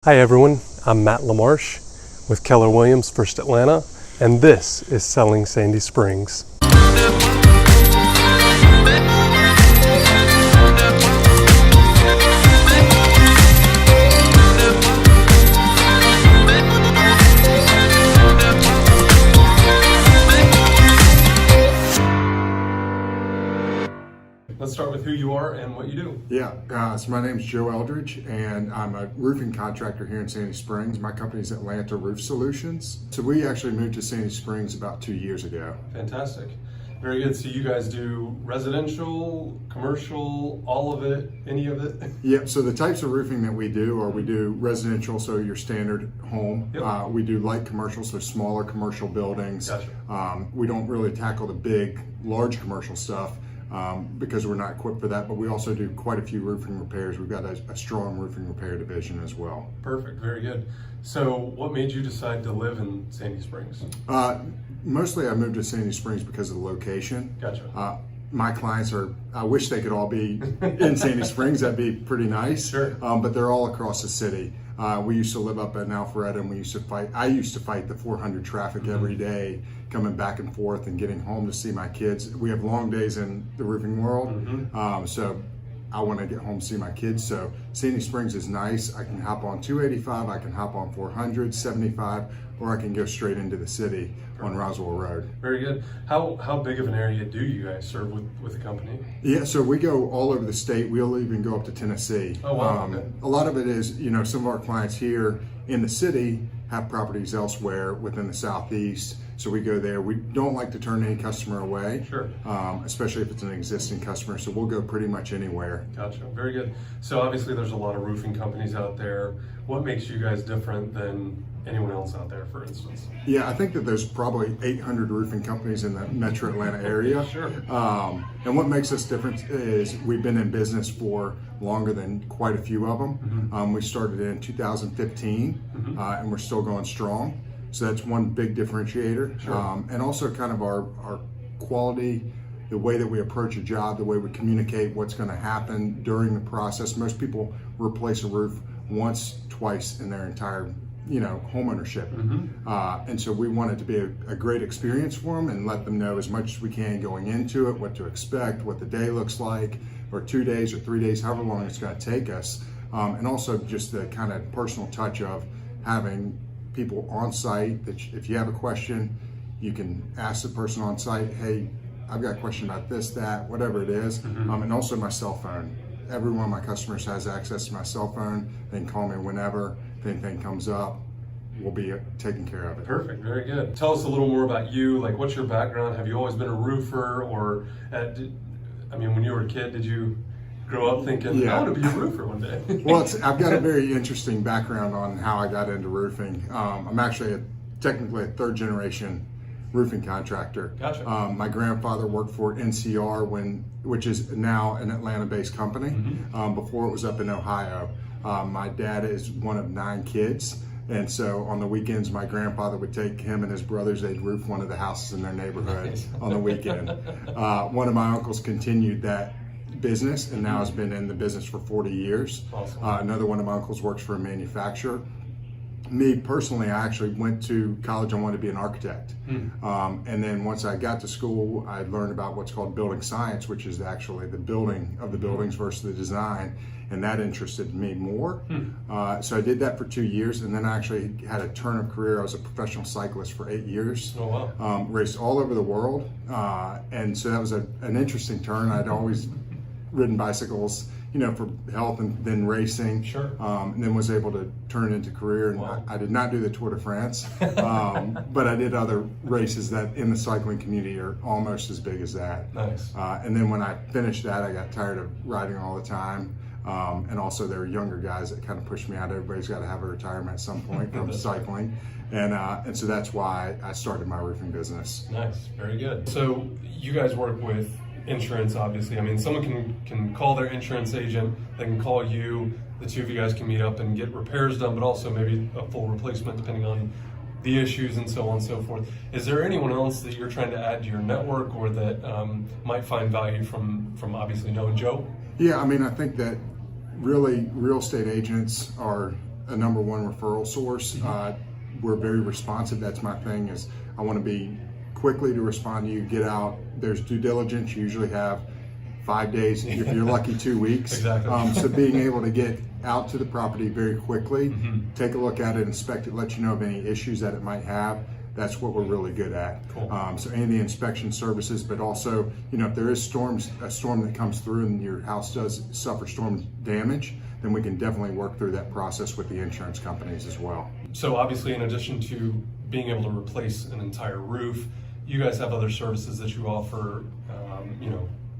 Hi everyone, I'm Matt LaMarsh with Keller Williams First Atlanta, and this is Selling Sandy Springs. Let's start with who you are and what you do. So my name's Joe Eldridge, and I'm a roofing contractor here in Sandy Springs. My company is Realtor Roof Solutions. So we actually moved to Sandy Springs about 2 years ago. Fantastic. Very good. So you guys do residential, commercial, all of it, any of it? Yep, so the types of roofing that we do are we do residential, so your standard home. Yep. We do light commercial, so smaller commercial buildings. Gotcha. We don't really tackle the big, large commercial stuff. Because we're not equipped for that, but we also do quite a few roofing repairs. We've got a strong roofing repair division as well. Perfect, very good. So what made you decide to live in Sandy Springs? Mostly I moved to Sandy Springs because of the location. Gotcha. My clients I wish they could all be in Sandy Springs, that'd be pretty nice. Sure. But they're all across the city. We used to live up in Alpharetta, and I used to fight the 400 traffic every day, coming back and forth and getting home to see my kids. We have long days in the roofing world, so I want to get home to see my kids. So Sandy Springs is nice. I can hop on 285, I can hop on 400, 75, or I can go straight into the city on Roswell Road. Very good. How big of an area do you guys serve with the company? Yeah, so we go all over the state. We'll even go up to Tennessee. Oh, wow. Okay. A lot of it is, some of our clients here in the city have properties elsewhere within the Southeast. So we go there. We don't like to turn any customer away. Sure. Especially if it's an existing customer. So we'll go pretty much anywhere. Gotcha. Very good. So obviously there's a lot of roofing companies out there. What makes you guys different than anyone else out there, for instance? Yeah, I think that there's probably 800 roofing companies in the metro Atlanta area. Sure. And what makes us different is we've been in business for longer than quite a few of them. We started in 2015, and we're still going strong. So that's one big differentiator. Sure. And also kind of our quality, the way that we approach a job, the way we communicate what's going to happen during the process. Most people replace a roof once, twice in their entire home ownership. And so we want it to be a great experience for them and let them know as much as we can going into it, what to expect, what the day looks like, or 2 days or 3 days, however long it's going to take us. And also just the kind of personal touch of having people on site that if you have a question, you can ask the person on site, hey, I've got a question about this, that, whatever it is. And also my cell phone. Every one of my customers has access to my cell phone. They can call me whenever. If anything comes up, we'll be taking care of it. Perfect, very good. Tell us a little more about you. Like, what's your background? Have you always been a roofer, or when you were a kid, did you grow up thinking, I want to be a roofer one day? Well, I've got a very interesting background on how I got into roofing. I'm actually technically a third generation roofing contractor. Gotcha. My grandfather worked for NCR, which is now an Atlanta-based company. Before it was up in Ohio. My dad is one of 9 kids, and so on the weekends, my grandfather would take him and his brothers. They'd roof one of the houses in their neighborhood on the weekend. One of my uncles continued that business and now has been in the business for 40 years. Awesome. Another one of my uncles works for a manufacturer. Me personally, I actually went to college. I wanted to be an architect. And then once I got to school, I learned about what's called building science, which is actually the building of the buildings versus the design. And that interested me more. So I did that for 2 years, and then I actually had a turn of career. I was a professional cyclist for 8 years. Oh, wow. Raced all over the world. And so that was an interesting turn. I'd always ridden bicycles, for health and then racing. Sure. And then was able to turn it into career. And Wow. I did not do the Tour de France, but I did other races that in the cycling community are almost as big as that. Nice. And then when I finished that, I got tired of riding all the time. And also there were younger guys that kind of pushed me out. Everybody's got to have a retirement at some point from cycling. And so that's why I started my roofing business. Nice, very good. So you guys work with insurance, obviously. Someone can call their insurance agent, they can call you, the two of you guys can meet up and get repairs done, but also maybe a full replacement depending on the issues and so on and so forth. Is there anyone else that you're trying to add to your network or that might find value from obviously knowing Joe? Yeah, I think that really real estate agents are a number one referral source. We're very responsive. That's my thing, is I want to be quickly to respond to you, get out. There's due diligence. You usually have 5 days, if you're lucky 2 weeks. Exactly. So being able to get out to the property very quickly, take a look at it, inspect it, let you know of any issues that it might have. That's what we're really good at. Cool. So any of the inspection services, but also, if there is a storm that comes through and your house does suffer storm damage, then we can definitely work through that process with the insurance companies as well. So obviously, in addition to being able to replace an entire roof, you guys have other services that you offer,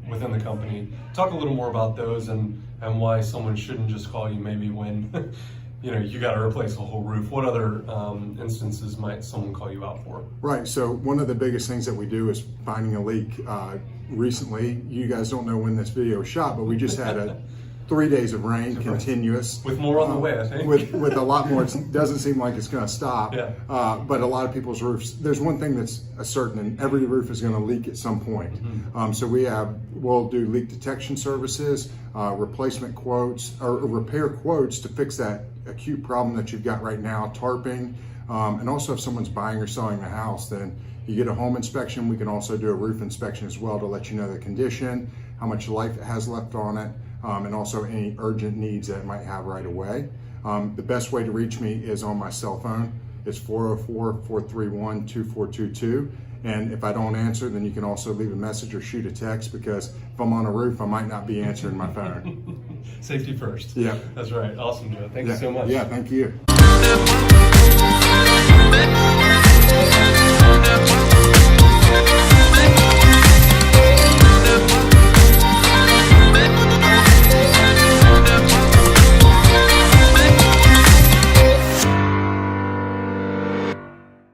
within the company. Talk a little more about those and why someone shouldn't just call you maybe when you got to replace a whole roof. What other instances might someone call you out for? Right, so one of the biggest things that we do is finding a leak. Recently, you guys don't know when this video was shot, but we just had 3 days of rain, continuous. With more on the way, I think. With a lot more. It doesn't seem like it's going to stop. Yeah. But a lot of people's roofs, there's one thing that's certain, and every roof is going to leak at some point. So we'll do leak detection services, replacement quotes, or repair quotes to fix that acute problem that you've got right now, tarping. And also if someone's buying or selling a house, then you get a home inspection. We can also do a roof inspection as well to let you know the condition, how much life it has left on it, and also any urgent needs that it might have right away. The best way to reach me is on my cell phone. It's 404-431-2422. And if I don't answer, then you can also leave a message or shoot a text, because if I'm on a roof, I might not be answering my phone. Safety first. Yeah. That's right. Awesome, Joe. Thank you so much. Yeah, thank you.